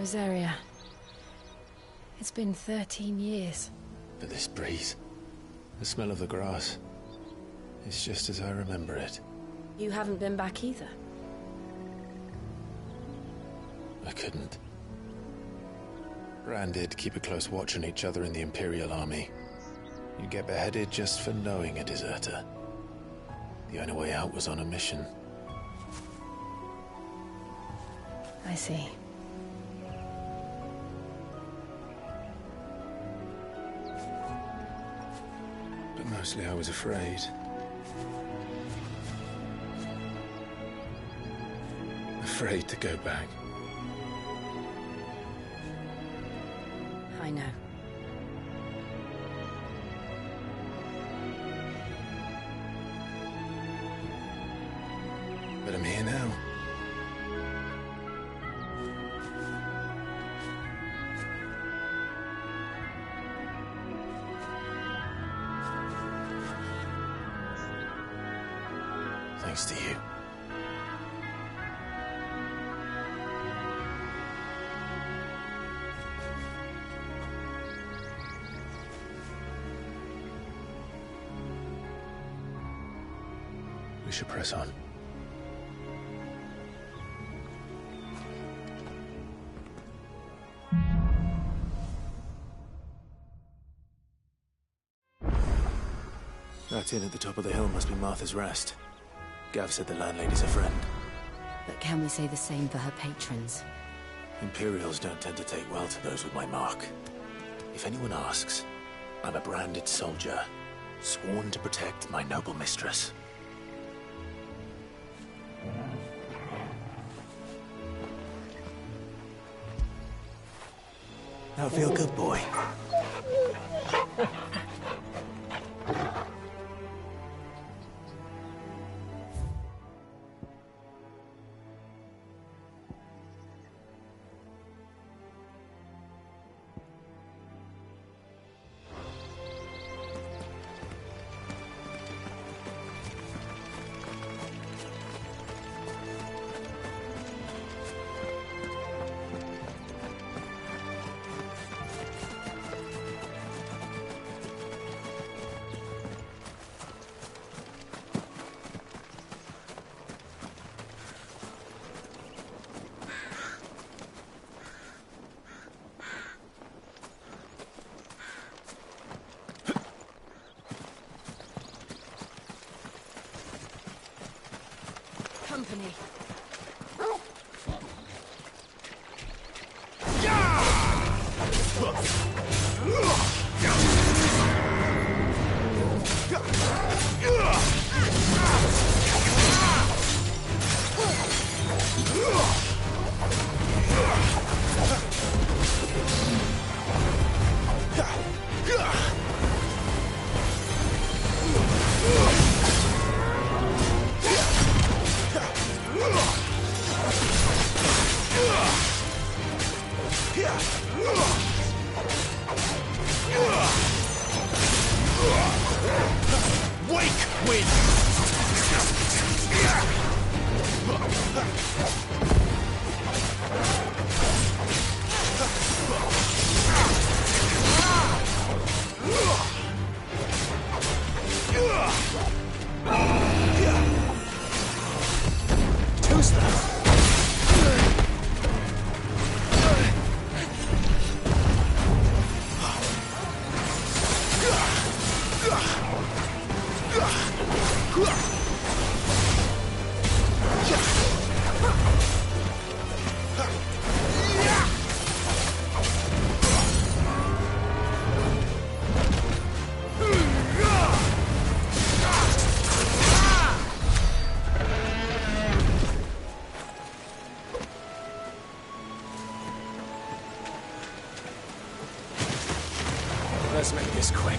Rosaria. It's been 13 years. But this breeze, the smell of the grass, it's just as I remember it. You haven't been back either. I couldn't. Rand did keep a close watch on each other in the Imperial Army. You'd get beheaded just for knowing a deserter. The only way out was on a mission. I see. But mostly I was afraid. Afraid to go back. I know. But I'm here now. Thanks to you. We should press on. That inn at the top of the hill must be Martha's Rest. Gav said the landlady's a friend. But can we say the same for her patrons? Imperials don't tend to take well to those with my mark. If anyone asks, I'm a branded soldier, sworn to protect my noble mistress. Now feel good, boy. Company. Let's make this quick.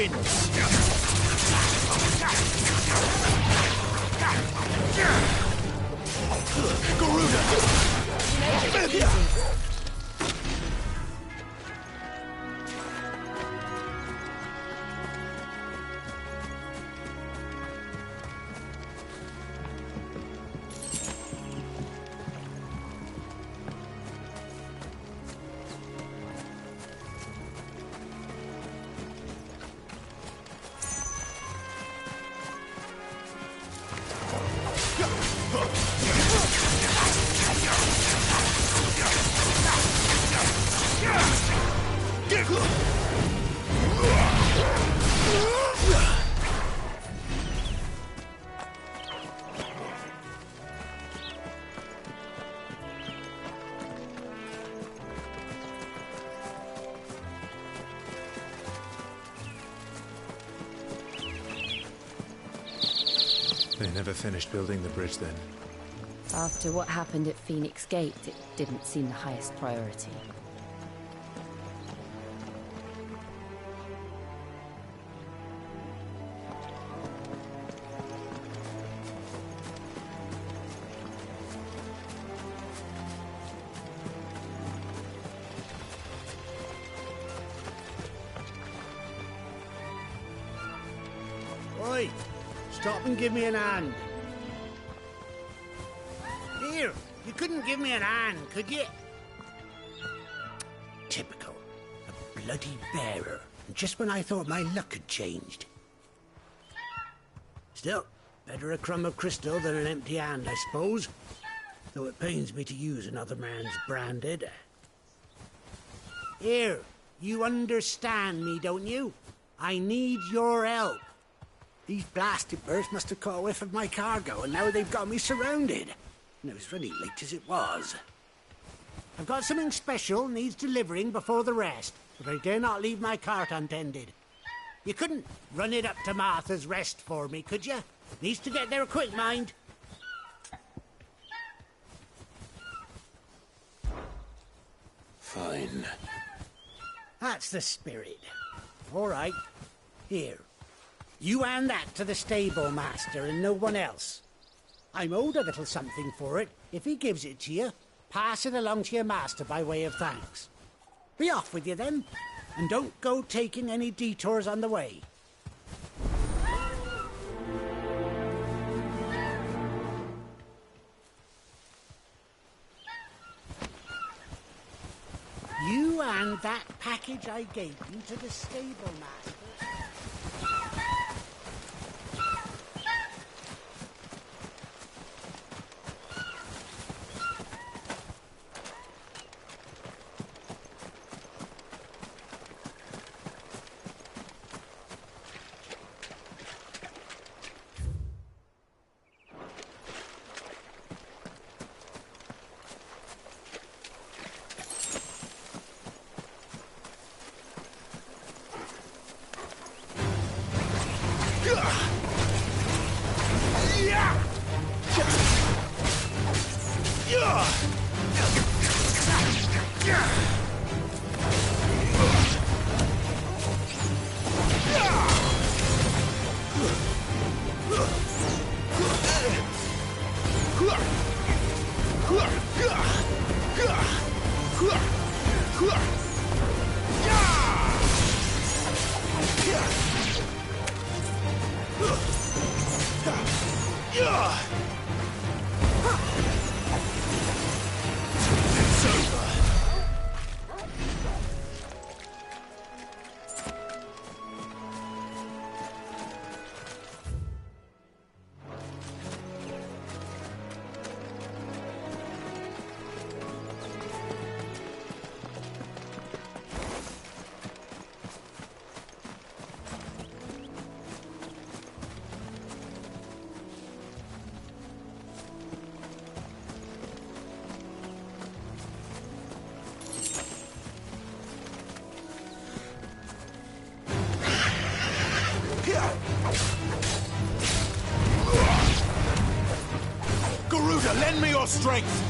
wins! Garuda! They never finished building the bridge then. After what happened at Phoenix Gate, it didn't seem the highest priority. Oi! Stop and give me an hand. Here, you couldn't give me an hand, could you? Typical. A bloody bearer. Just when I thought my luck had changed. Still, better a crumb of crystal than an empty hand, I suppose. Though it pains me to use another man's branded. Here, you understand me, don't you? I need your help. These blasted birds must have caught a whiff of my cargo, and now they've got me surrounded. And it was really late as it was. I've got something special needs delivering before the rest, but I dare not leave my cart untended. You couldn't run it up to Martha's Rest for me, could you? Needs to get there quick, mind. Fine. That's the spirit. All right. Here. You hand that to the stable master and no one else. I'm owed a little something for it. If he gives it to you, pass it along to your master by way of thanks. Be off with you then, and don't go taking any detours on the way. You hand that package I gave you to the stable master. Garuda, lend me your strength!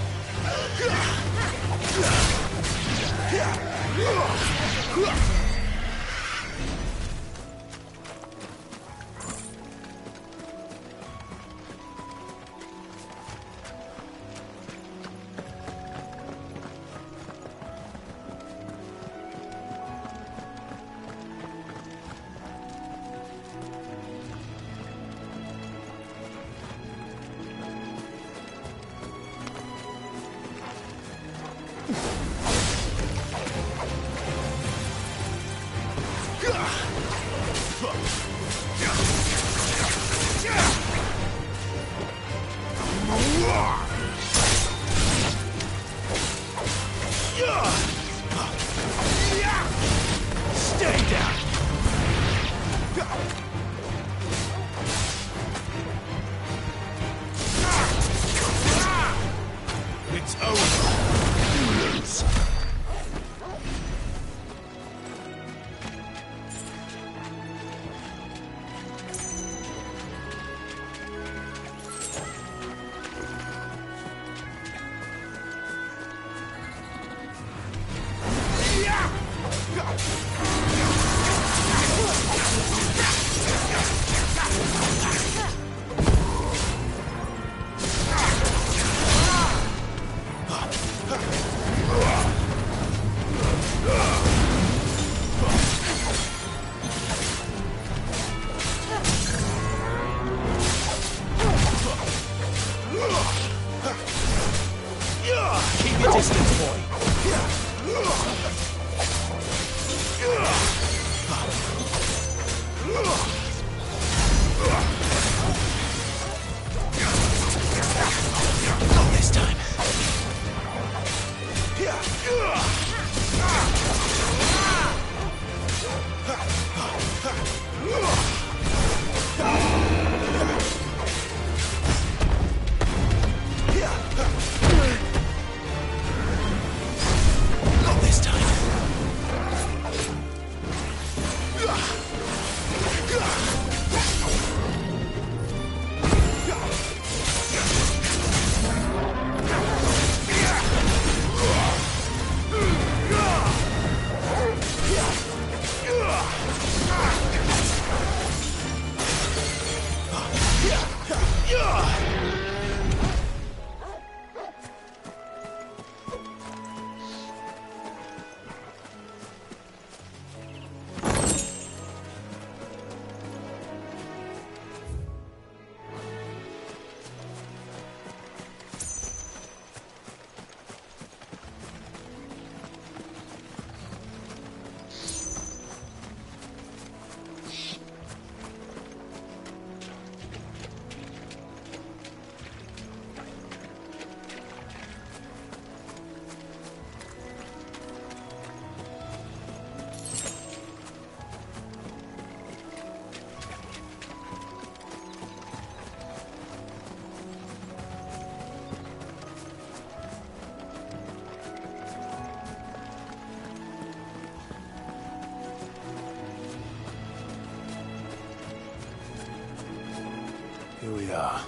car.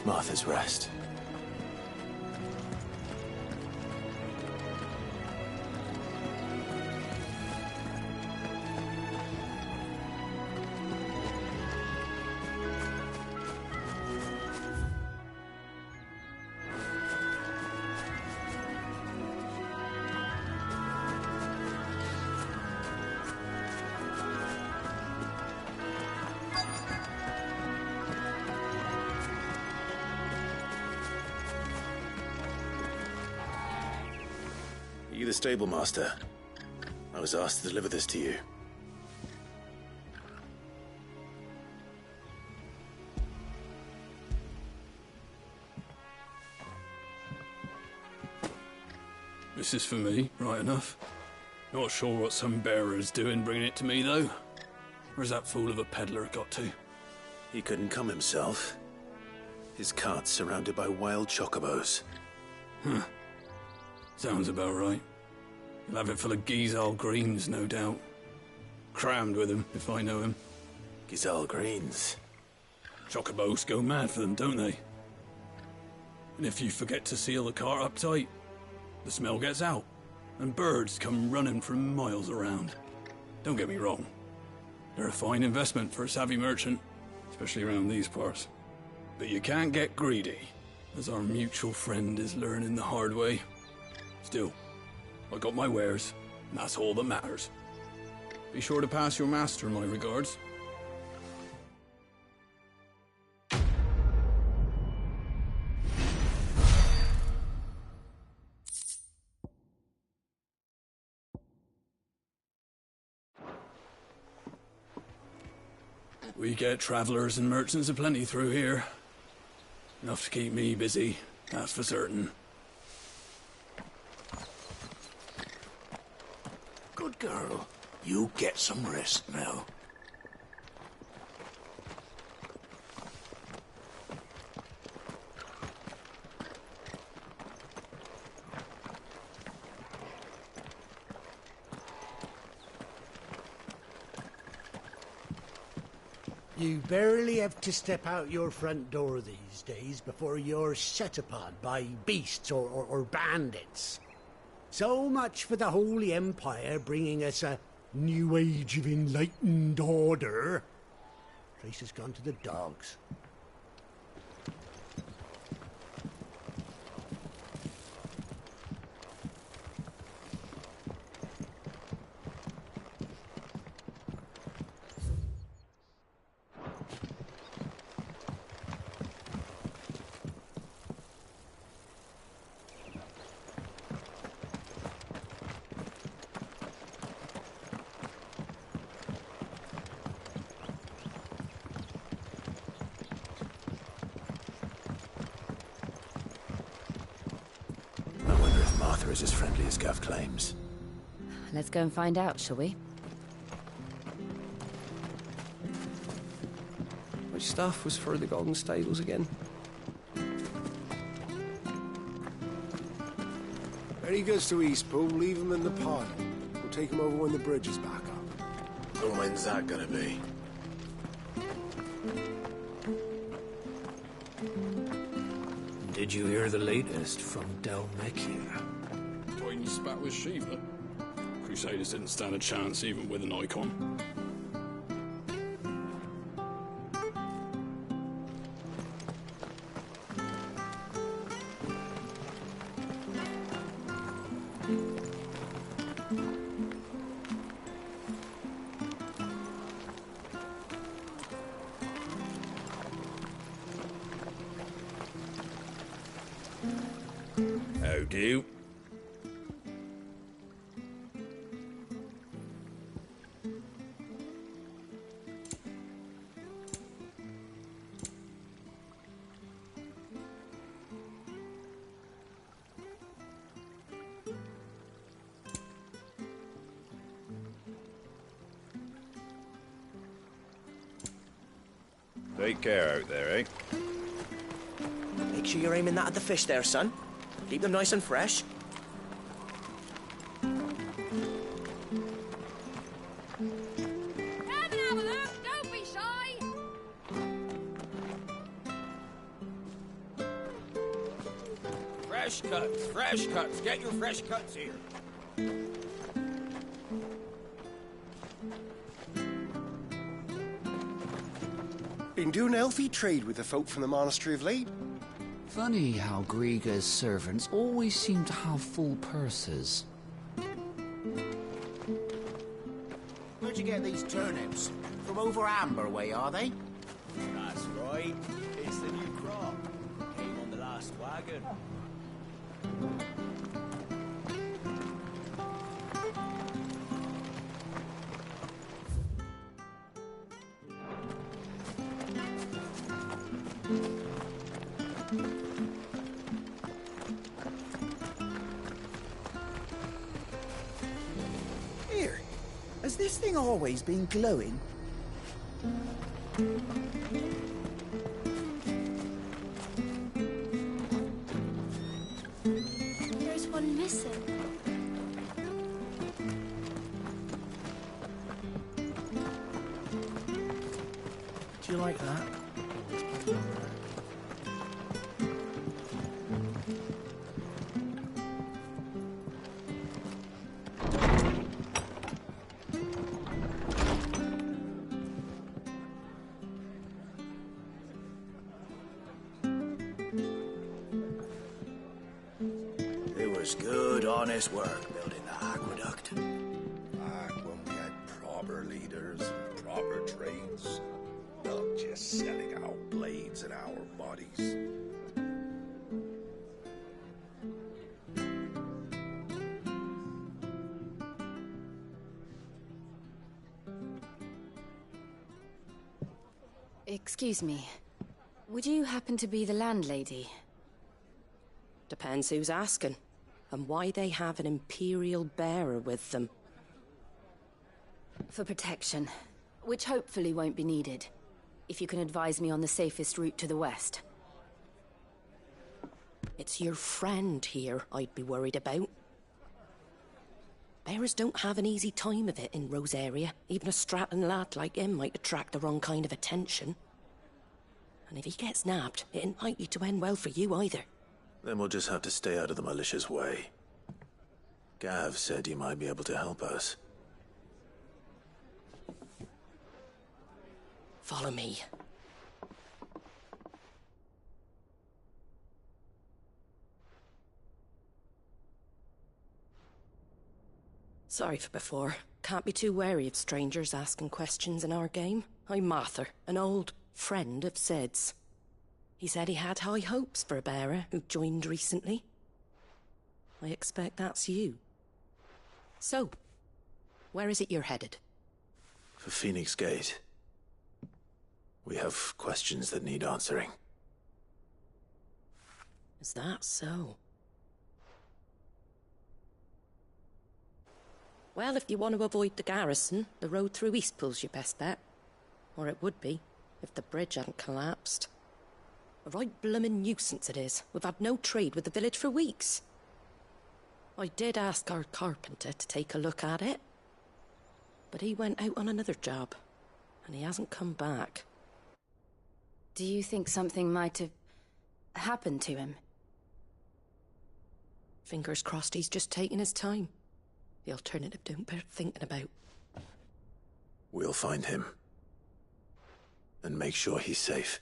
Martha's Rest. Are you the stable master? I was asked to deliver this to you. This is for me, right enough. Not sure what some bearer's doing bringing it to me, though. Where's that fool of a peddler got to? He couldn't come himself. His cart's surrounded by wild chocobos. Huh. Sounds about right. He'll have it full of Gizal greens, no doubt. Crammed with him, if I know him. Gizal greens. Chocobos go mad for them, don't they? And if you forget to seal the cart up tight, the smell gets out, and birds come running from miles around. Don't get me wrong. They're a fine investment for a savvy merchant, especially around these parts. But you can't get greedy, as our mutual friend is learning the hard way. Still, I got my wares, and that's all that matters. Be sure to pass your master my regards. We get travelers and merchants aplenty through here. Enough to keep me busy, that's for certain. Good girl. You get some rest now. You barely have to step out your front door these days before you're set upon by beasts or bandits. So much for the Holy Empire bringing us a new age of enlightened order. Place has gone to the dogs. Is as friendly as Gav claims. Let's go and find out, shall we? Which staff was for the Golden Stables again? When he goes to Eastpool, leave him in the pod. We'll take him over when the bridge is back up. And when's that gonna be? Did you hear the latest from Del Mechir? Toying spat with Shiva. Crusaders didn't stand a chance even with an icon. How do? Take care out there, eh? Make sure you're aiming that at the fish there, son. Keep them nice and fresh. Come and have a look, don't be shy. Fresh cuts, fresh cuts. Get your fresh cuts here. Been doing healthy trade with the folk from the monastery of late. Funny how Griga's servants always seem to have full purses. Where'd you get these turnips? From over Amber way, are they? That's right. It's the new crop. Came on the last wagon. Here. Has this thing always been glowing? There's one missing. Do you like that? It was good, honest work building the aqueduct. Back when we had proper leaders and proper trades, not just selling our blades and our bodies. Excuse me. Would you happen to be the landlady? Depends who's asking, and why they have an Imperial bearer with them. For protection, which hopefully won't be needed. If you can advise me on the safest route to the west. It's your friend here I'd be worried about. Bearers don't have an easy time of it in Rosaria. Even a Stratton lad like him might attract the wrong kind of attention. And if he gets nabbed, it ain't likely to end well for you either. Then we'll just have to stay out of the malicious way. Gav said you might be able to help us. Follow me. Sorry for before. Can't be too wary of strangers asking questions in our game. I'm Martha, an old friend of Sid's. He said he had high hopes for a bearer who joined recently. I expect that's you. So, where is it you're headed? For Phoenix Gate. We have questions that need answering. Is that so? Well, if you want to avoid the garrison, the road through Eastpool's your best bet. Or it would be, if the bridge hadn't collapsed. A right bloomin' nuisance it is. We've had no trade with the village for weeks. I did ask our carpenter to take a look at it. But he went out on another job, and he hasn't come back. Do you think something might have happened to him? Fingers crossed he's just taking his time. The alternative don't bear thinking about. We'll find him. And make sure he's safe.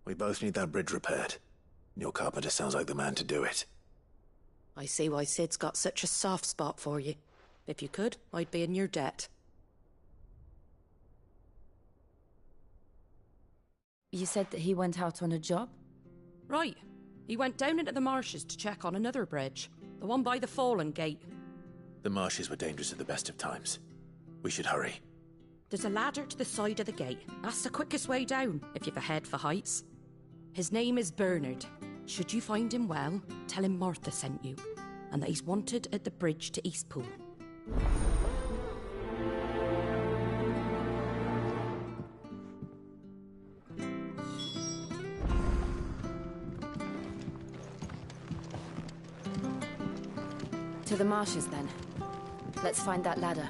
We both need that bridge repaired. Your carpenter sounds like the man to do it. I see why Sid's got such a soft spot for you. If you could, I'd be in your debt. You said that he went out on a job? Right. He went down into the marshes to check on another bridge. The one by the Fallen Gate. The marshes were dangerous at the best of times. We should hurry. There's a ladder to the side of the gate. That's the quickest way down, if you've a head for heights. His name is Bernard. Should you find him well, tell him Martha sent you, and that he's wanted at the bridge to Eastpool. To the marshes, then. Let's find that ladder.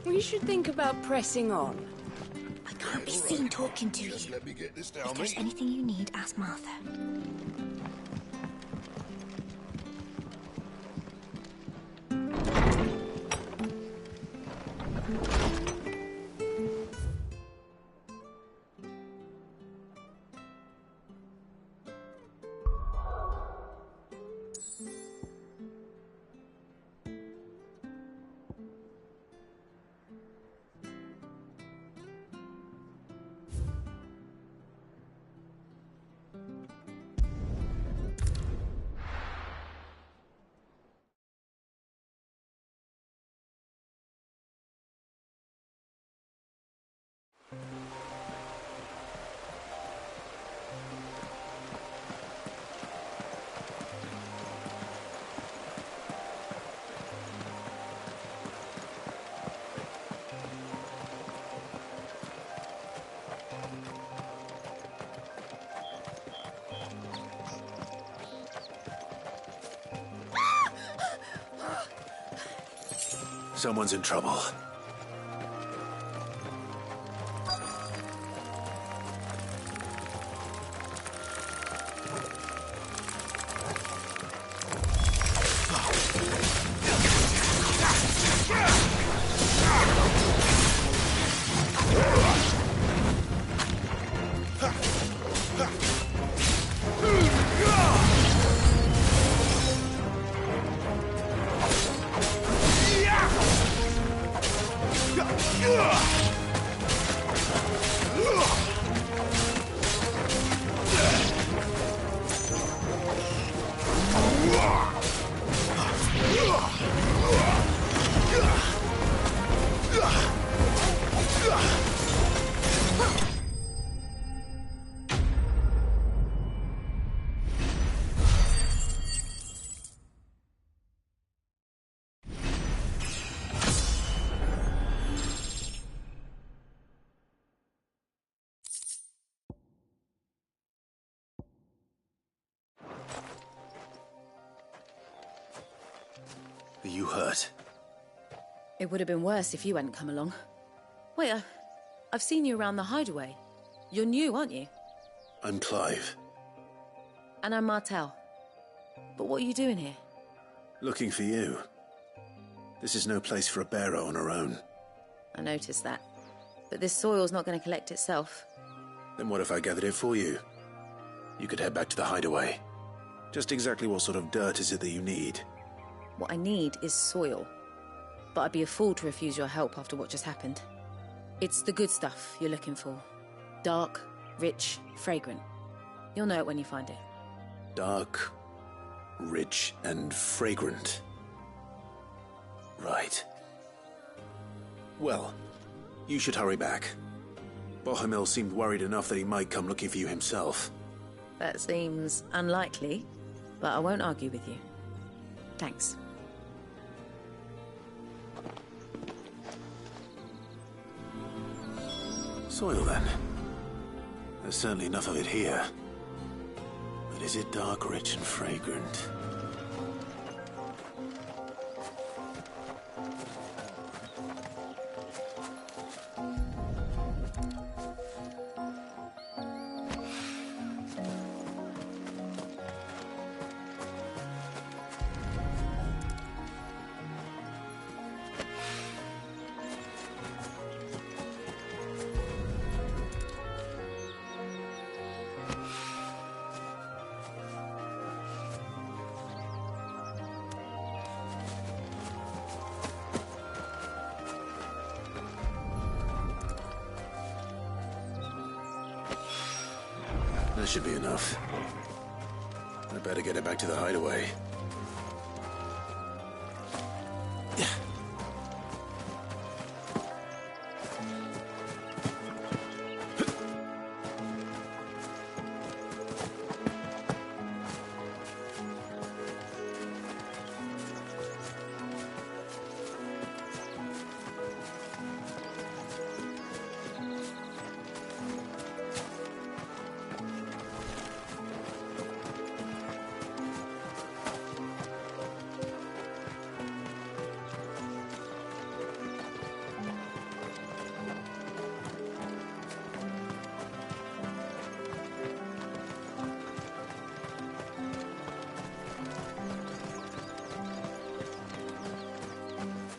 We should think about pressing on. I can't be seen talking to you. Just let me get this down, If there's mate. anything you need, ask Martha. Someone's in trouble. Are you hurt? It would have been worse if you hadn't come along. Wait, I've seen you around the hideaway. You're new, aren't you? I'm Clive. And I'm Martel. But what are you doing here? Looking for you. This is no place for a bearer on her own. I noticed that. But this soil's not going to collect itself. Then what if I gathered it for you? You could head back to the hideaway. Just exactly what sort of dirt is it that you need? What I need is soil. But I'd be a fool to refuse your help after what just happened. It's the good stuff you're looking for. Dark, rich, fragrant. You'll know it when you find it. Dark, rich, and fragrant. Right. Well, you should hurry back. Bohemil seemed worried enough that he might come looking for you himself. That seems unlikely, but I won't argue with you. Thanks. Soil, then. There's certainly enough of it here. But is it dark, rich, and fragrant? That should be enough. I better get it back to the hideaway.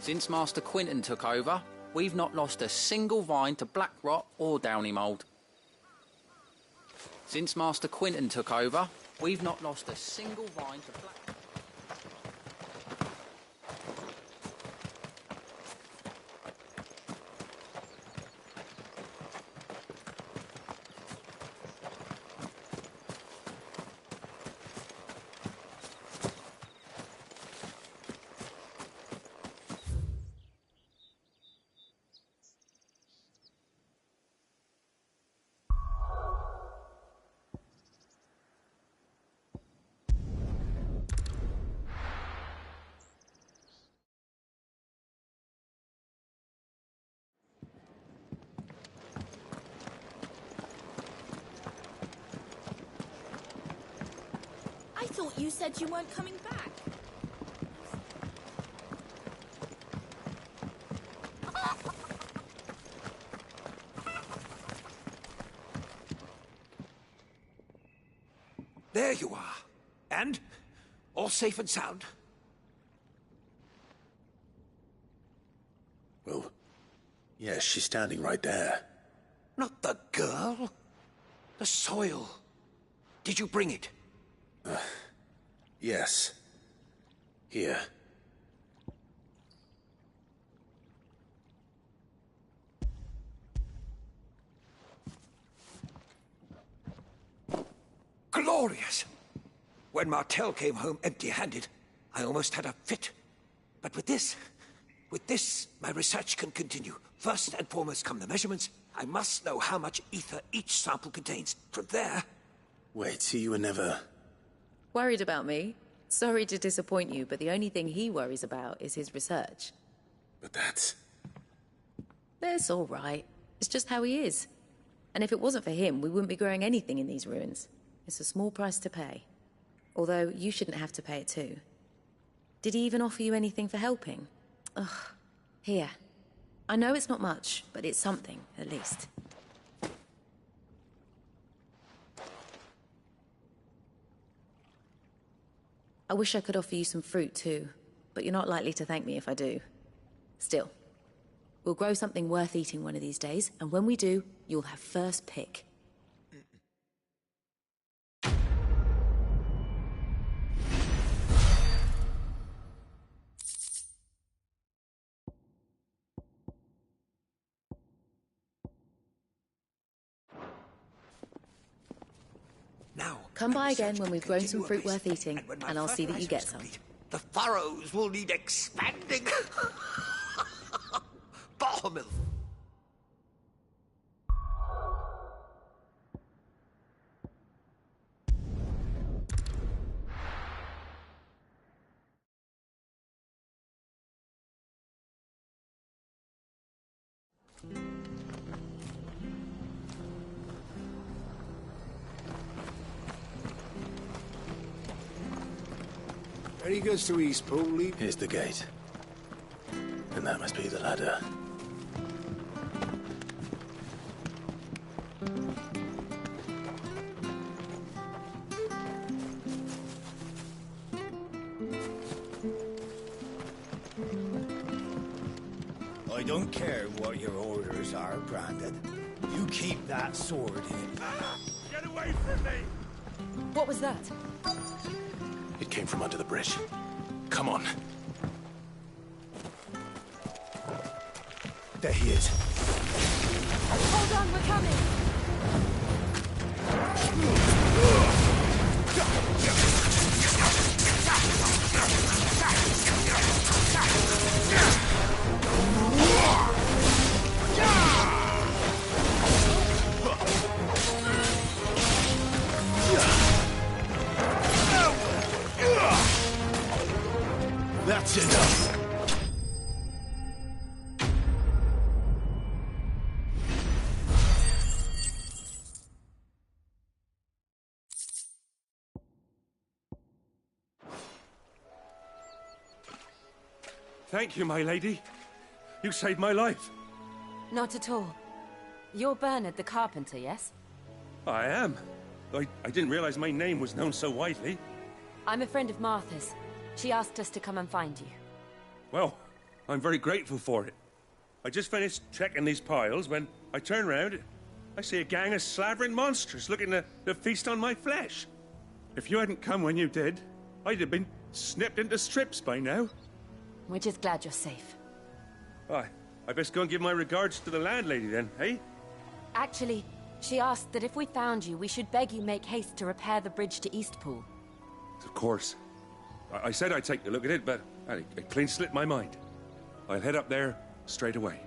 Since Master Quinton took over, we've not lost a single vine to black rot or downy mould. Since Master Quinton took over, we've not lost a single vine to black... I thought you said you weren't coming back. There you are. And? All safe and sound? Well, yes, she's standing right there. Not the girl. The soil. Did you bring it? Yes. Here. Glorious! When Martel came home empty-handed, I almost had a fit. But with this, my research can continue. First and foremost come the measurements. I must know how much ether each sample contains. From there... Wait, so you were never... Worried about me? Sorry to disappoint you, but the only thing he worries about is his research. But that's... That's all right. It's just how he is. And if it wasn't for him, we wouldn't be growing anything in these ruins. It's a small price to pay. Although, you shouldn't have to pay it too. Did he even offer you anything for helping? Ugh. Here. I know it's not much, but it's something, at least. I wish I could offer you some fruit too, but you're not likely to thank me if I do. Still, we'll grow something worth eating one of these days, and when we do, you'll have first pick. Now, come by again when we've grown some fruit worth eating, and I'll see that you get some. The furrows will need expanding. Buttermilk. Any goods to Eastpool, lead? Here's the gate. And that must be the ladder. I don't care what your orders are, Brandon. You keep that sword in. Get away from me! What was that? It came from under the bridge. Come on. There he is. Hold on, we're coming! That's enough. Thank you, my lady. You saved my life. Not at all. You're Bernard the carpenter, yes? I am. I didn't realize my name was known so widely. I'm a friend of Martha's. She asked us to come and find you. Well, I'm very grateful for it. I just finished checking these piles when I turn round. I see a gang of slavering monsters looking to feast on my flesh. If you hadn't come when you did, I'd have been snipped into strips by now. We're just glad you're safe. I best go and give my regards to the landlady then, eh? Actually, she asked that if we found you, we should beg you make haste to repair the bridge to Eastpool. Of course. I said I'd take a look at it, but it clean slipped my mind. I'll head up there straight away.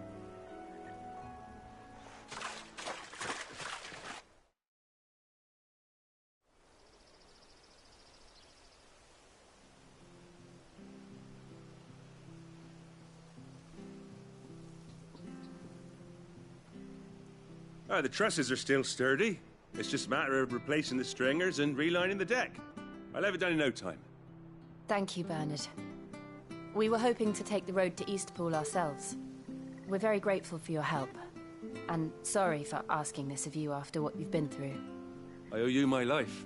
The trusses are still sturdy. It's just a matter of replacing the stringers and relining the deck. I'll have it done in no time. Thank you, Bernard. We were hoping to take the road to Eastpool ourselves. We're very grateful for your help. And sorry for asking this of you after what you've been through. I owe you my life.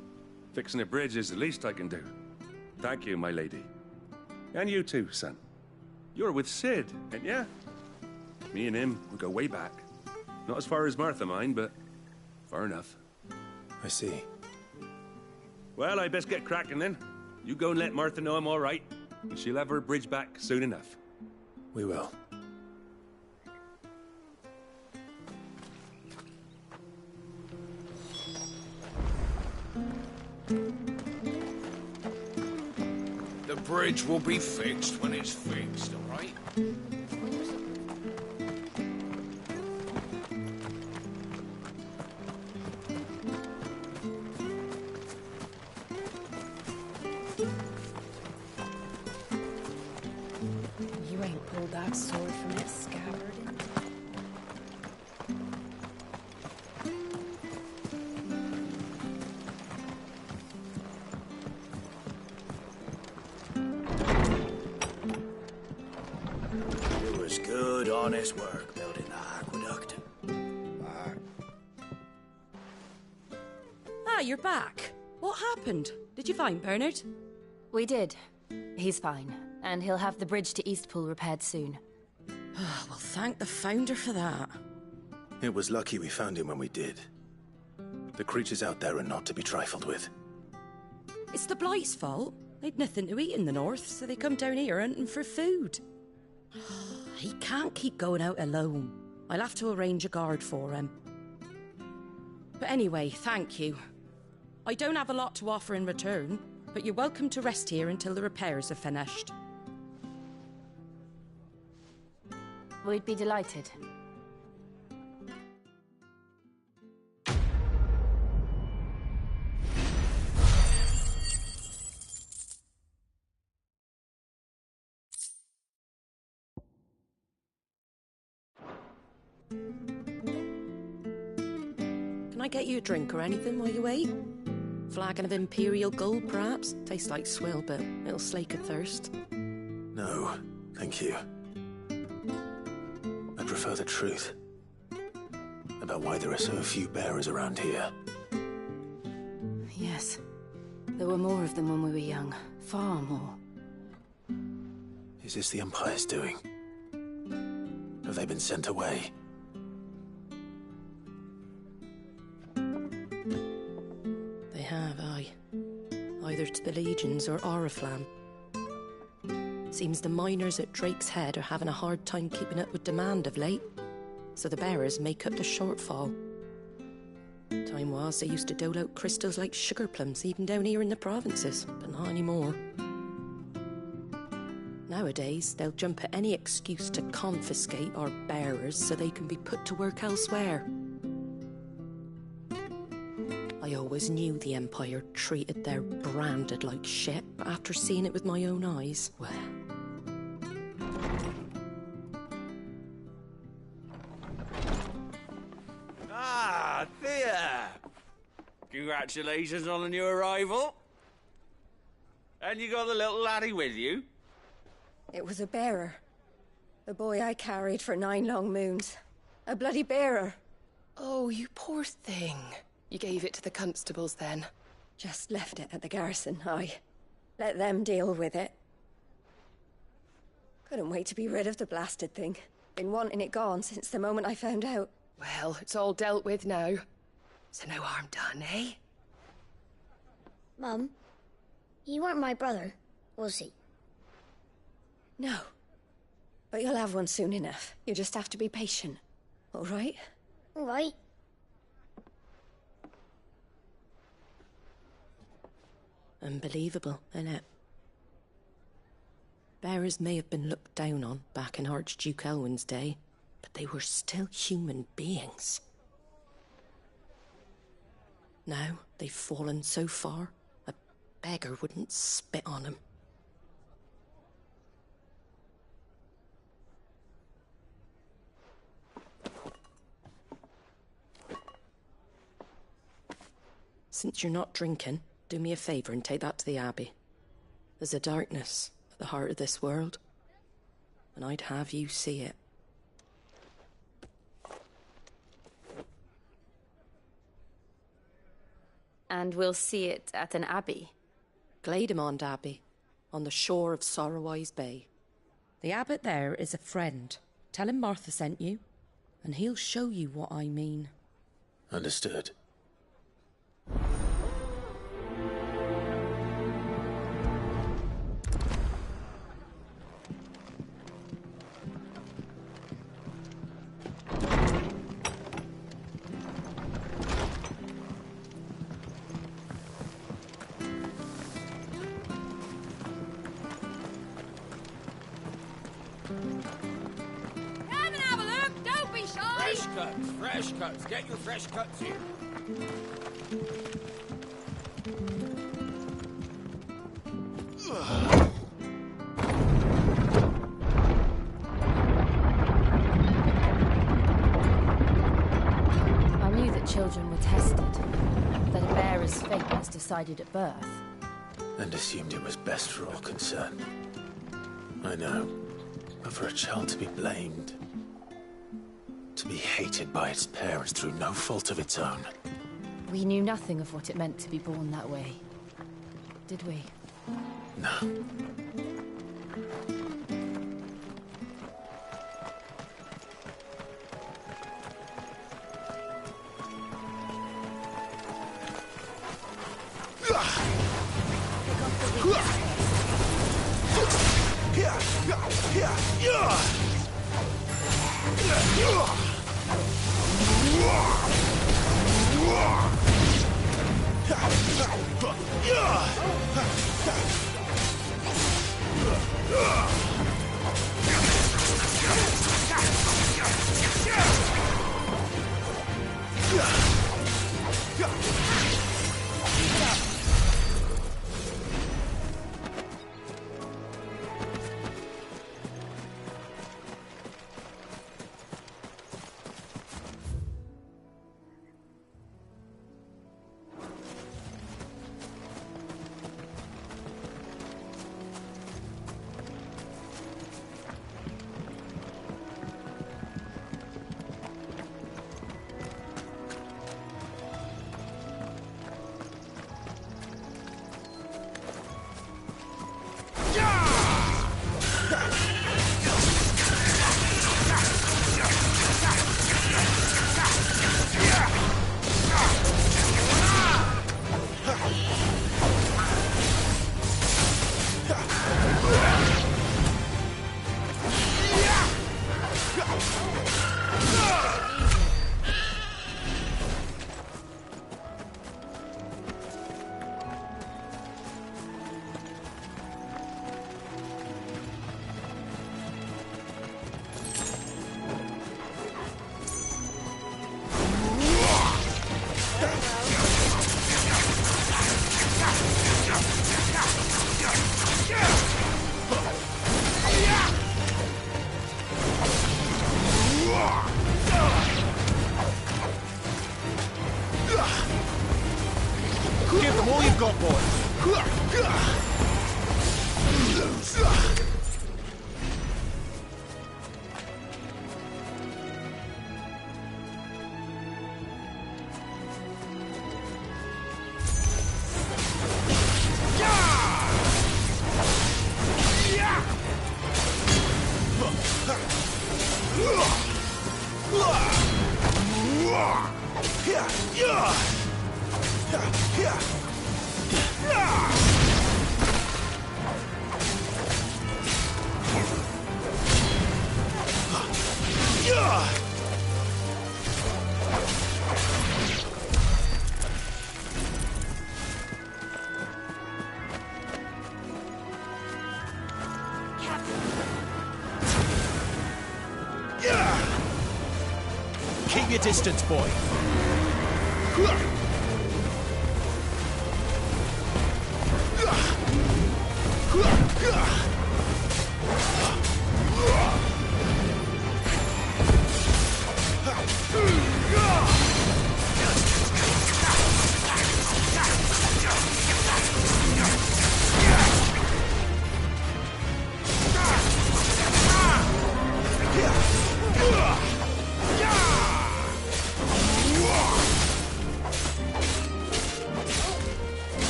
Fixing a bridge is the least I can do. Thank you, my lady. And you too, son. You're with Sid, ain't ya? Me and him, we go way back. Not as far as Martha, mind, but far enough. I see. Well, I best get cracking then. You go and let Martha know I'm all right, and she'll have her bridge back soon enough. We will. The bridge will be fixed when it's fixed, all right? You ain't pulled that sword from its scabbard. It was good, honest work building the aqueduct. Ah, you're back. What happened? Did you find Bernard? We did. He's fine, and he'll have the bridge to Eastpool repaired soon. Well, thank the Founder for that. It was lucky we found him when we did. The creatures out there are not to be trifled with. It's the Blight's fault. They'd nothing to eat in the north, so they come down here hunting for food. He can't keep going out alone. I'll have to arrange a guard for him. But anyway, thank you. I don't have a lot to offer in return, but you're welcome to rest here until the repairs are finished. We'd be delighted. Can I get you a drink or anything while you wait? Flagon of Imperial Gold, perhaps? Tastes like swill, but it'll slake a thirst. No, thank you. I prefer the truth. About why there are so few bearers around here. Yes. There were more of them when we were young. Far more. Is this the Empire's doing? Have they been sent away? They have, aye. Either to the Legions or Oriflamme. Seems the miners at Drake's Head are having a hard time keeping up with demand of late, so the bearers make up the shortfall. Time was they used to dole out crystals like sugar plums even down here in the provinces, but not anymore. Nowadays, they'll jump at any excuse to confiscate our bearers so they can be put to work elsewhere. I always knew the Empire treated their branded like shit, but after seeing it with my own eyes, well... Ah, Thea! Congratulations on the new arrival. And you got the little laddie with you? It was a bearer. The boy I carried for 9 long moons. A bloody bearer. Oh, you poor thing. You gave it to the constables then? Just left it at the garrison, aye. Let them deal with it. Couldn't wait to be rid of the blasted thing. Been wanting it gone since the moment I found out. Well, it's all dealt with now. So no harm done, eh? Mum, he weren't my brother, was he? No. But you'll have one soon enough. You just have to be patient. All right? All right. Unbelievable, innit? Bearers may have been looked down on back in Archduke Elwin's day, but they were still human beings. Now they've fallen so far, a beggar wouldn't spit on them. Since you're not drinking, do me a favour and take that to the Abbey. There's a darkness at the heart of this world, and I'd have you see it. And we'll see it at an abbey? Glademond Abbey, on the shore of Sorrowwise Bay. The abbot there is a friend. Tell him Martha sent you, and he'll show you what I mean. Understood. Fresh cuts. Get your fresh cuts here. I knew that children were tested, that a bearer's fate was decided at birth. And assumed it was best for all concerned. I know. But for a child to be blamed, to be hated by its parents through no fault of its own. We knew nothing of what it meant to be born that way, did we? No. Keep your distance, boy.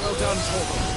Well done, Torgal.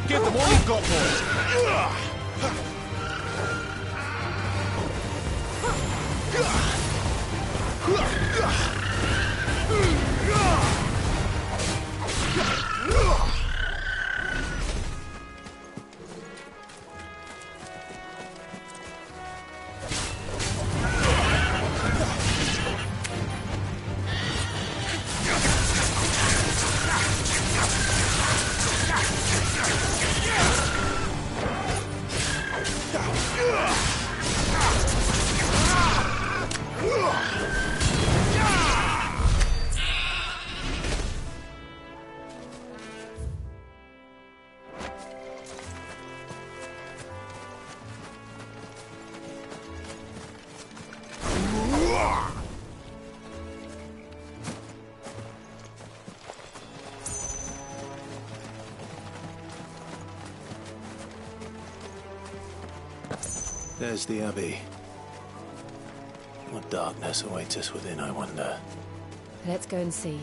Give them all you've got, boys. There's the Abbey. What darkness awaits us within, I wonder? Let's go and see.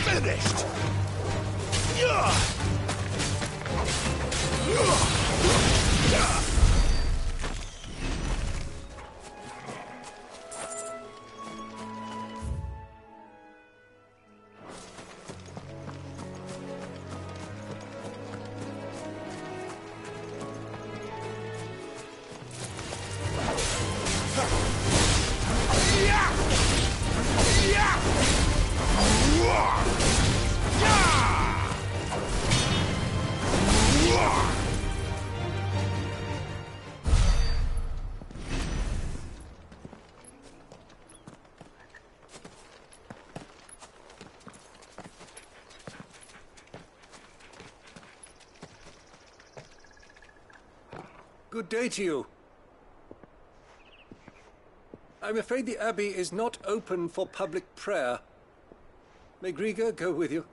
Finished! Good day to you. I'm afraid the Abbey is not open for public prayer. May Griga go with you?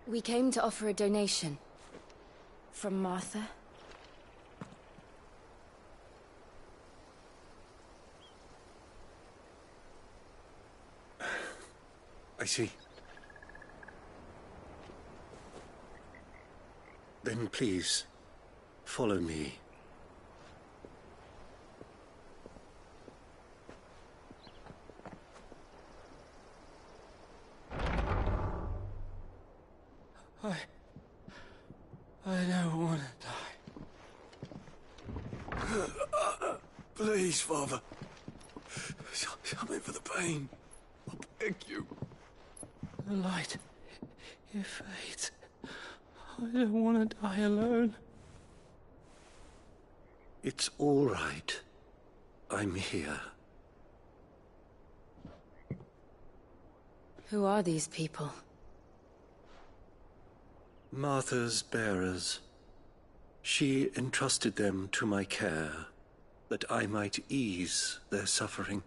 We came to offer a donation. From Martha. I see. Then please, follow me. I don't want to die. Please, Father. Something for the pain. I beg you. The light, it fades. I don't want to die alone. It's all right. I'm here. Who are these people? Martha's bearers. She entrusted them to my care, that I might ease their suffering.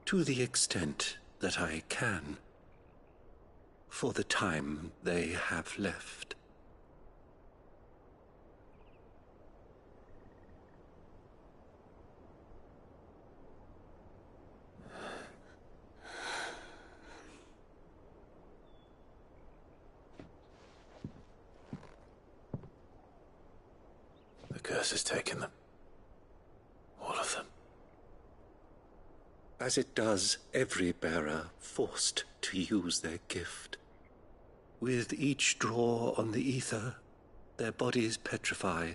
To the extent that I can, for the time they have left. The curse has taken them. All of them. As it does every bearer forced to use their gift. With each draw on the ether, their bodies petrify,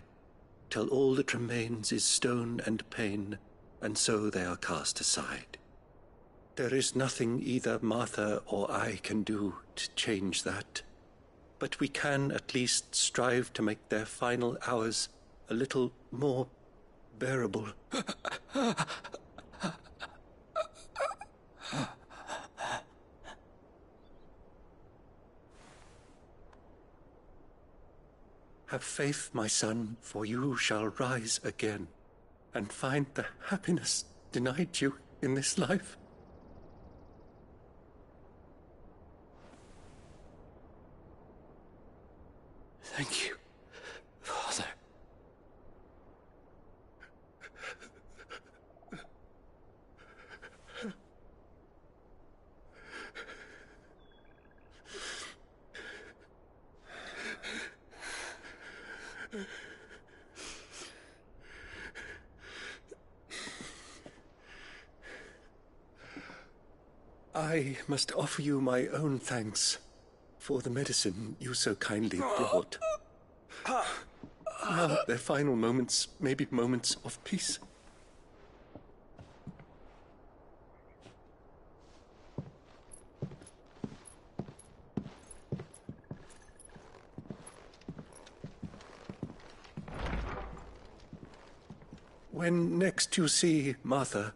till all that remains is stone and pain, and so they are cast aside. There is nothing either Martha or I can do to change that, but we can at least strive to make their final hours a little more bearable. Have faith, my son, for you shall rise again, and find the happiness denied you in this life. Thank you, Father. I must offer you my own thanks for the medicine you so kindly brought. Now their final moments may be moments of peace. When next you see Martha,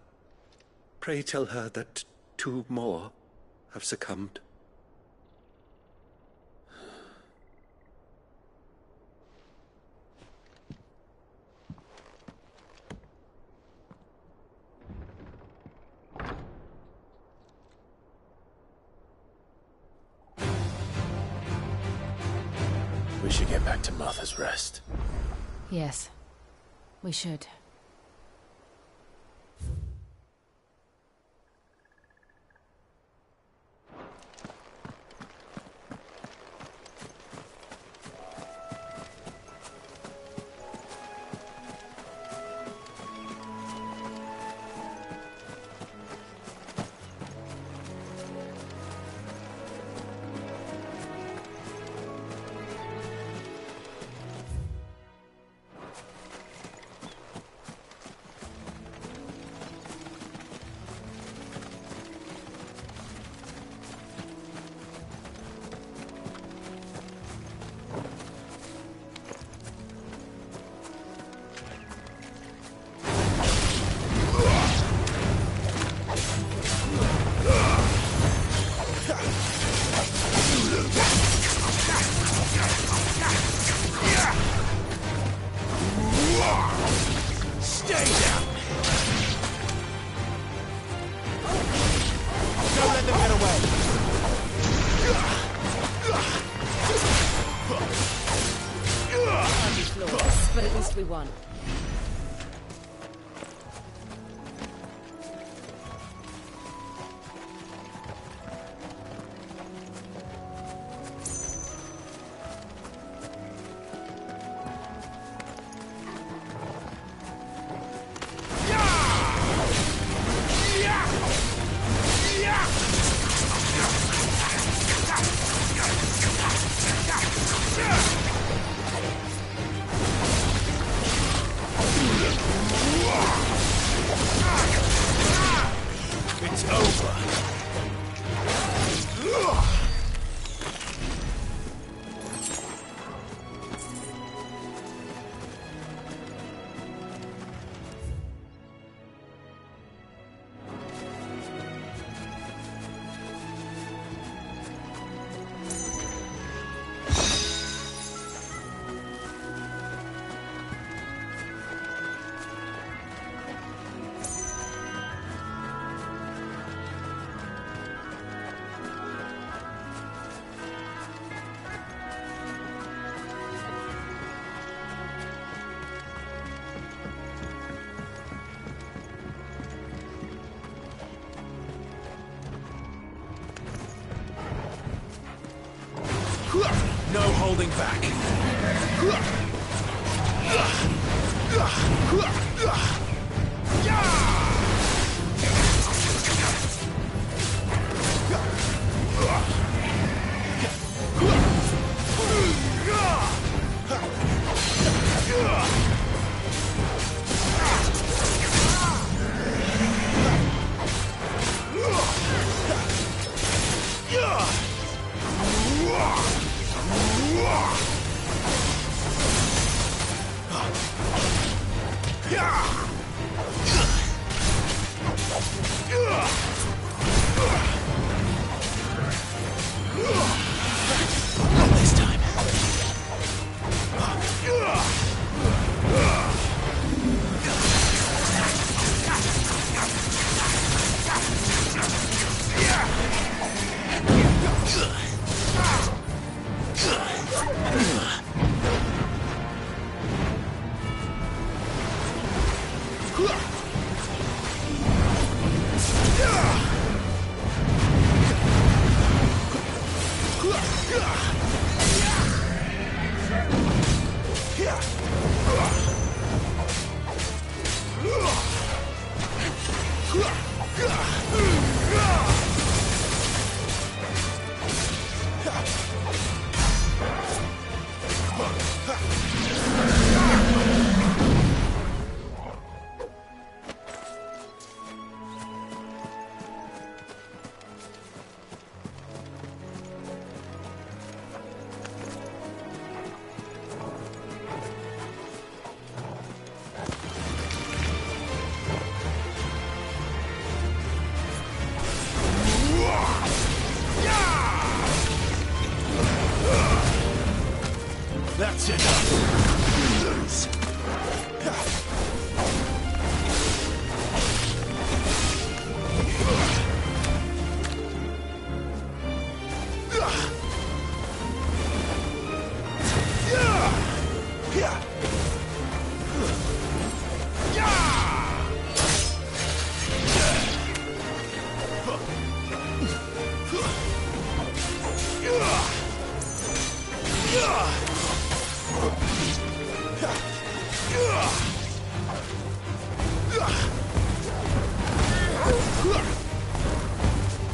pray tell her that 2 more have succumbed. We should get back to Martha's Rest. Yes, we should. But at least we won. It's over. No holding back. That's enough. Lose.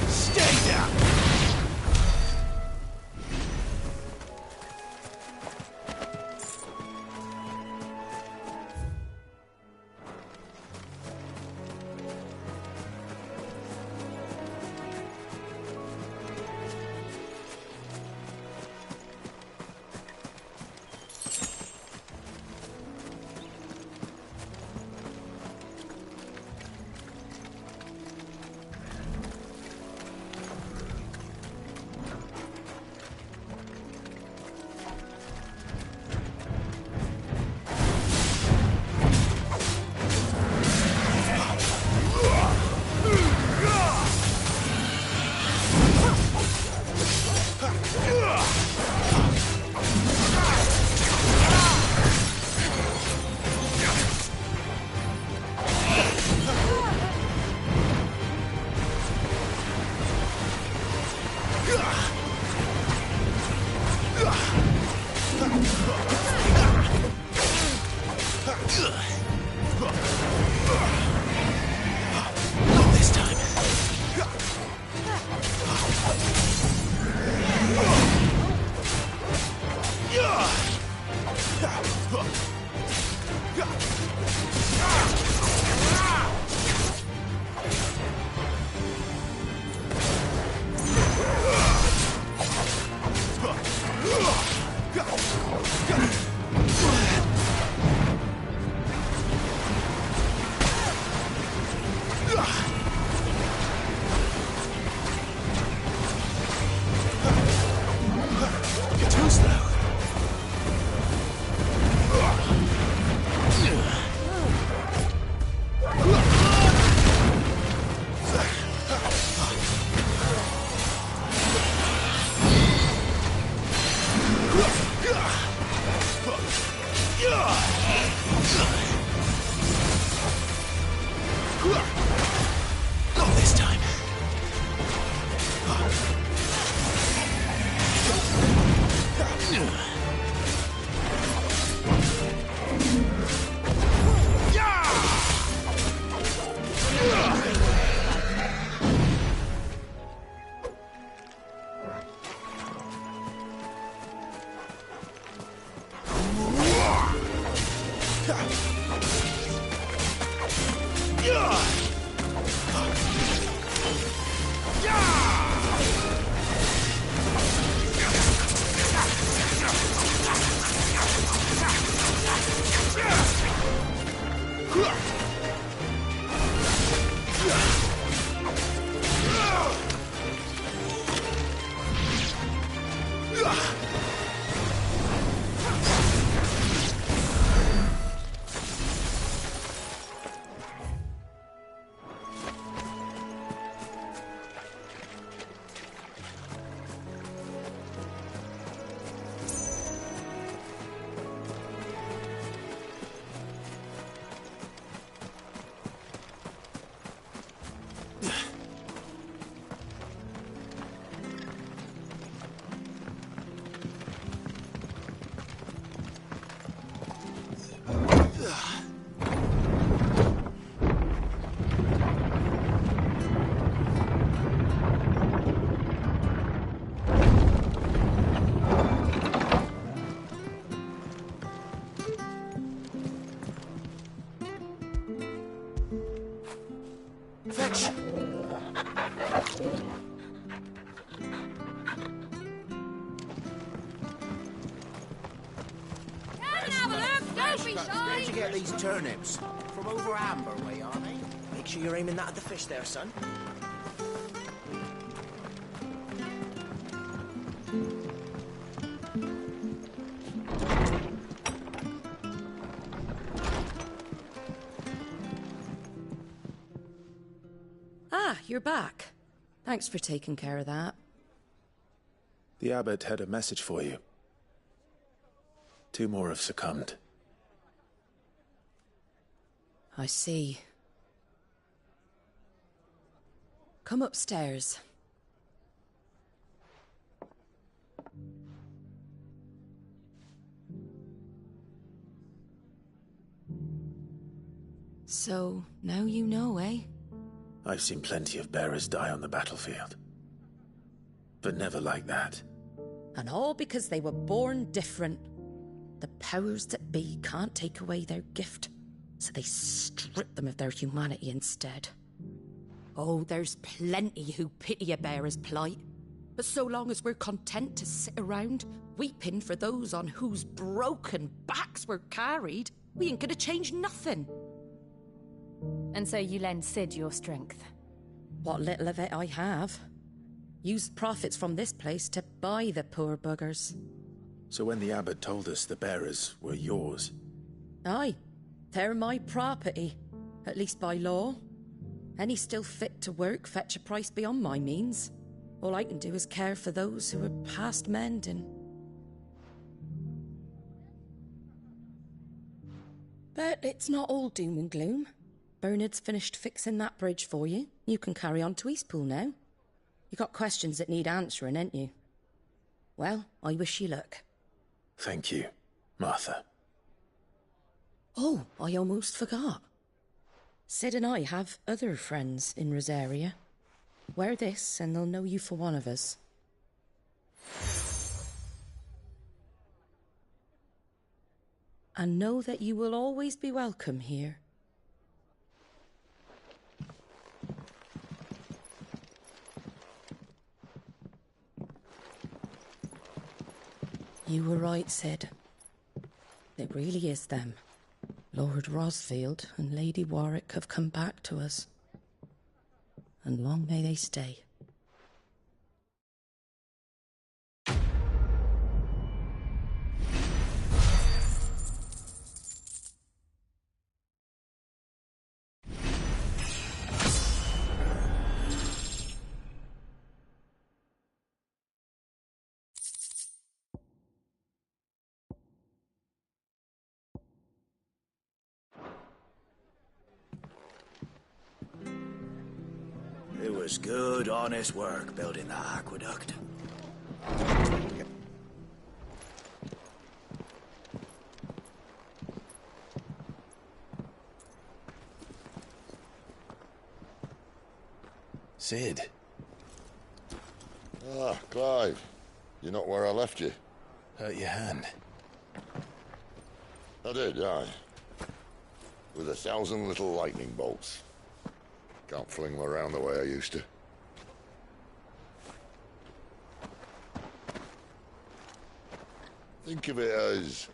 Stay down. Not this time. Where'd you get these turnips? From over Amber way, are they? Make sure you're aiming that at the fish there, son. Ah, you're back. Thanks for taking care of that. The abbot had a message for you. 2 more have succumbed. I see. Come upstairs. So, now you know, eh? I've seen plenty of bearers die on the battlefield. But never like that. And all because they were born different. The powers that be can't take away their gift, so they strip them of their humanity instead. Oh, there's plenty who pity a bearer's plight. But so long as we're content to sit around, weeping for those on whose broken backs we're carried, we ain't gonna change nothing. And so you lend Sid your strength? What little of it I have. Used profits from this place to buy the poor buggers. So when the abbot told us the bearers were yours... Aye, they're my property, at least by law. Any still fit to work fetch a price beyond my means. All I can do is care for those who are past mending. But it's not all doom and gloom. Bernard's finished fixing that bridge for you. You can carry on to Eastpool now. You got questions that need answering, ain't you? Well, I wish you luck. Thank you, Martha. Oh, I almost forgot. Sid and I have other friends in Rosaria. Wear this and they'll know you for one of us. And know that you will always be welcome here. You were right, Sid. It really is them. Lord Rosfield and Lady Warwick have come back to us. And long may they stay. It was good, honest work building that aqueduct. Sid. Ah, Clive. You're not where I left you. Hurt your hand. I did, aye. With 1,000 little lightning bolts. Can't fling them around the way I used to. Think of it as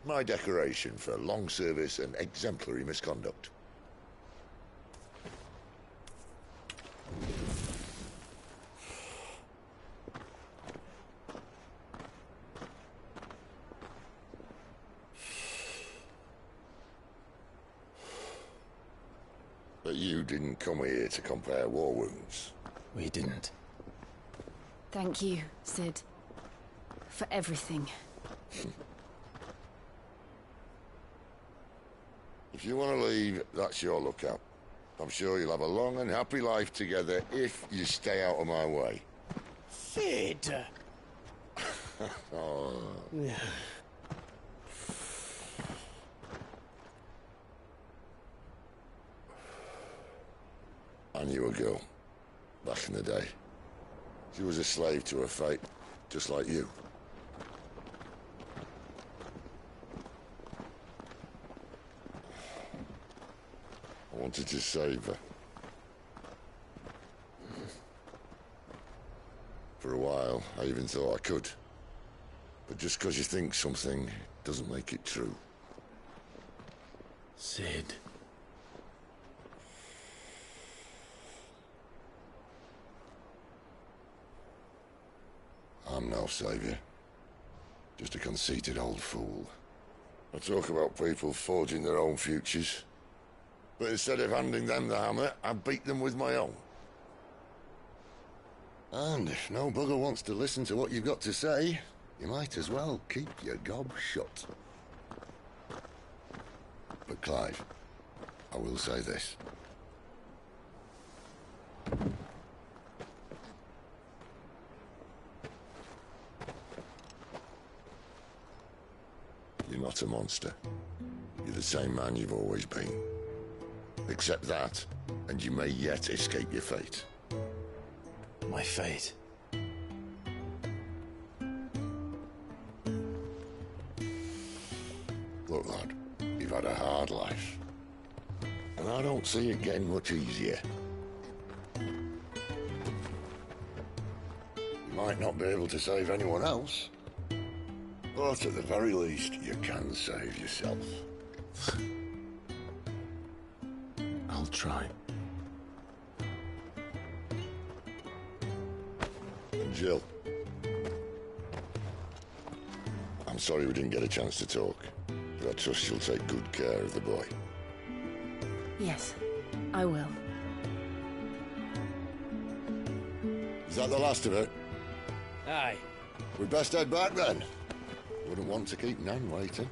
my decoration for long service and exemplary misconduct. But you didn't come here to compare war wounds. We didn't. Thank you, Sid. For everything. If you want to leave, that's your lookout. I'm sure you'll have a long and happy life together if you stay out of my way. Sid! Oh. I knew a girl, back in the day. She was a slave to her fate, just like you. I wanted to save her. For a while, I even thought I could. But just because you think something doesn't make it true. Sid. I'm no savior. Just a conceited old fool. I talk about people forging their own futures. But instead of handing them the hammer, I beat them with my own. And if no bugger wants to listen to what you've got to say, you might as well keep your gob shut. But Clive, I will say this. You're not a monster. You're the same man you've always been. Accept that, and you may yet escape your fate. My fate? Look, lad, you've had a hard life. And I don't see it getting much easier. You might not be able to save anyone else, but at the very least, you can save yourself. I'll try. And Jill, I'm sorry we didn't get a chance to talk, but I trust she'll take good care of the boy. Yes, I will. Is that the last of it? Aye. We'd best head back then. Wouldn't want to keep Nan waiting.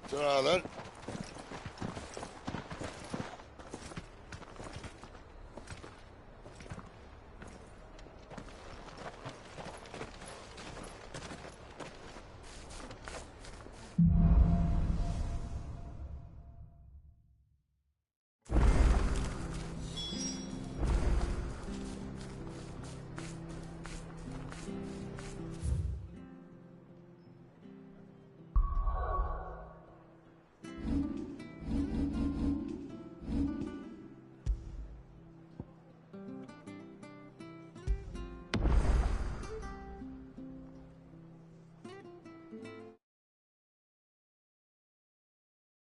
Ta-ra then.